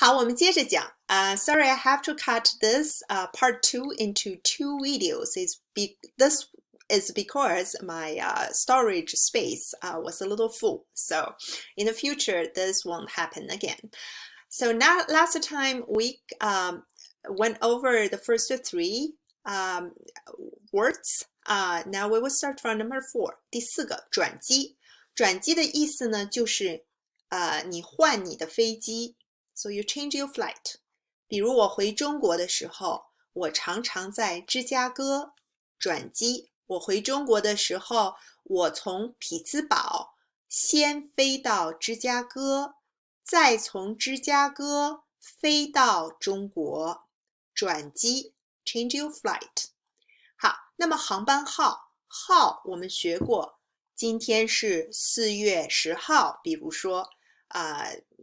好，我们接着讲。Sorry, I have to cut this part 2 into 2 videos. This is because my storage space was a little full. So in the future, this won't happen again. So now, last time we went over the first 3 words. Now we will start from number 4. 第4个转机。转机的意思呢，就是你换你的飞机。So you change your flight. 比如我回中国的时候，我常常在芝加哥转机。我回中国的时候，我从匹兹堡先飞到芝加哥，再从芝加哥飞到中国。转机 change your flight. 好，那么航班号我们学过，今天是4月10号，比如说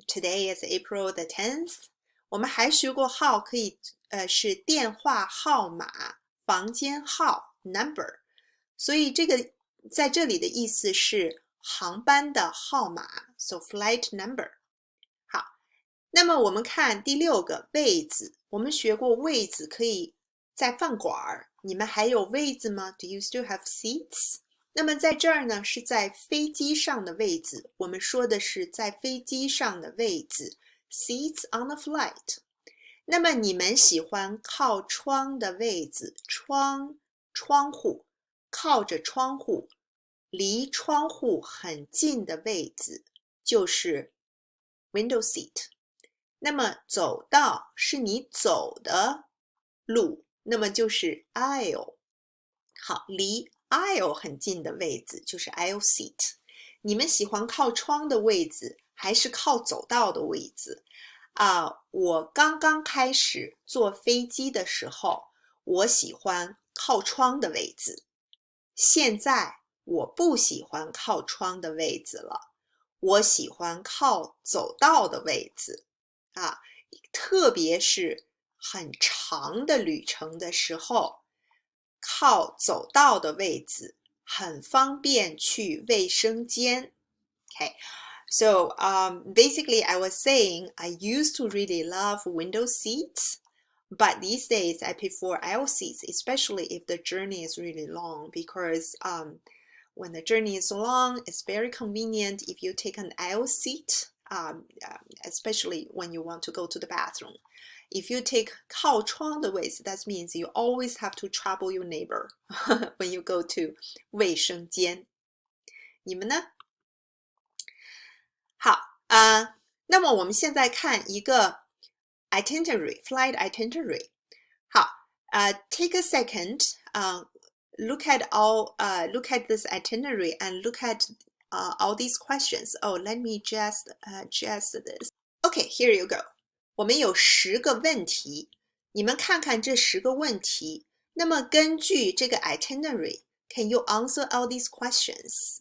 Today is April the 10th. 我们还学过号可以是电话号码、房间号 number. 所以这个在这里的意思是航班的号码 so flight number. 好，那么我们看第6个位子。我们学过位子可以在饭馆，你们还有位子吗？ Do you still have seats?那么在这儿呢，是在飞机上的位子，我们说的是在飞机上的位子 seats on the flight. 那么你们喜欢靠窗的位子，窗户，靠着窗户，离窗户很近的位子就是 window seat. 那么走道是你走的路，那么就是 aisle. 好，离aisle 很近的位置就是 aisle seat. 你们喜欢靠窗的位置还是靠走道的位置？我刚刚开始坐飞机的时候，我喜欢靠窗的位置。现在我不喜欢靠窗的位置了，我喜欢靠走道的位置。特别是很长的旅程的时候，靠走道的位置很方便去卫生间。Okay, so basically I was saying I used to really love window seats, but these days I prefer aisle seats, especially if the journey is really long, because when the journey is long, it's very convenient if you take an aisle seat, especially when you want to go to the bathroom. If you take 靠窗的位置, that means you always have to trouble your neighbor when you go to 卫生间。你们呢？好，那么我们现在看一个 itinerary, flight itinerary. 好，take a second, look at this itinerary and look at all these questions. Oh, let me just this. Okay, here you go. 我们有10个问题，你们看看这10个问题，那么根据这个 itinerary, can you answer all these questions?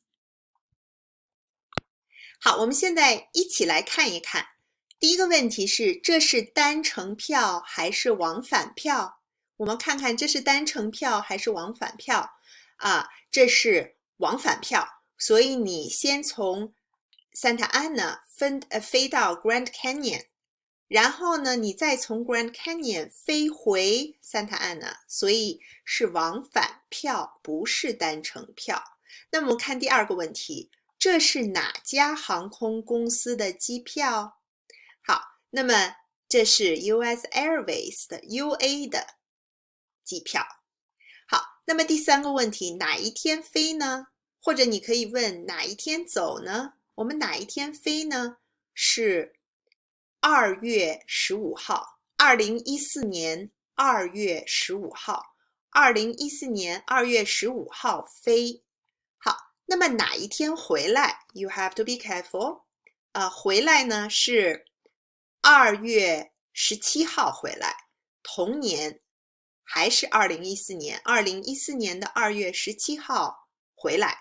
好，我们现在一起来看一看。第一个问题是，这是单程票还是往返票？我们看看这是单程票还是往返票？这是往返票，所以你先从 Santa Ana 飞到 Grand Canyon。然后呢，你再从 Grand Canyon 飞回 Santa Ana， 所以是往返票，不是单程票。那么我们看第2个问题，这是哪家航空公司的机票？好，那么这是 US Airways 的 UA 的机票。好，那么第3个问题，哪一天飞呢？或者你可以问哪一天走呢？我们哪一天飞呢？是2月15号 ,2014 年2月15号 ,2014 年2月15号飞。好，那么哪一天回来 ?You have to be careful. 回来呢是2月17号回来，同年还是2014年，2014年的2月17号回来。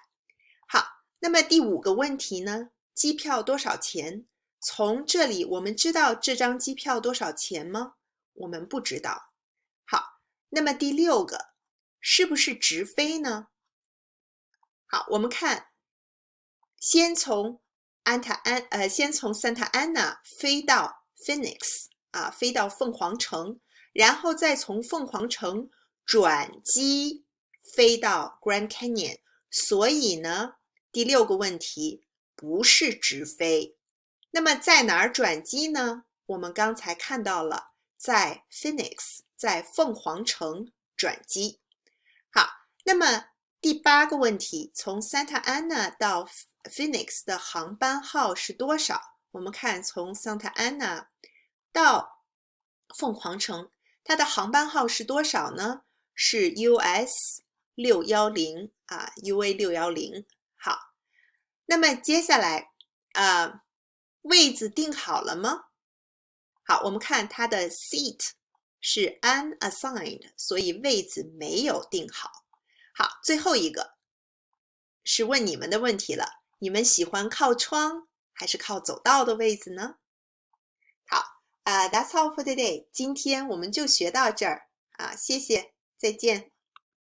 好，那么第5个问题呢？机票多少钱？从这里我们知道这张机票多少钱吗？我们不知道。好，那么第6个，是不是直飞呢？好，我们看，先从 Santa Ana 飞到 Phoenix 啊，飞到凤凰城，然后再从凤凰城转机飞到 Grand Canyon。所以呢，第6个问题不是直飞。那么在哪儿转机呢？我们刚才看到了，在 Phoenix， 在凤凰城转机。好，那么第8个问题，从 Santa Ana 到 Phoenix 的航班号是多少？我们看从 Santa Ana 到凤凰城，它的航班号是多少呢？是 US 610啊 ，UA 610。好，那么接下来位子定好了吗？好，我们看它的 seat 是 unassigned， 所以位子没有定好。好，最后一个是问你们的问题了，你们喜欢靠窗还是靠走道的位子呢？好，That's all for today。今天我们就学到这儿啊，谢谢，再见。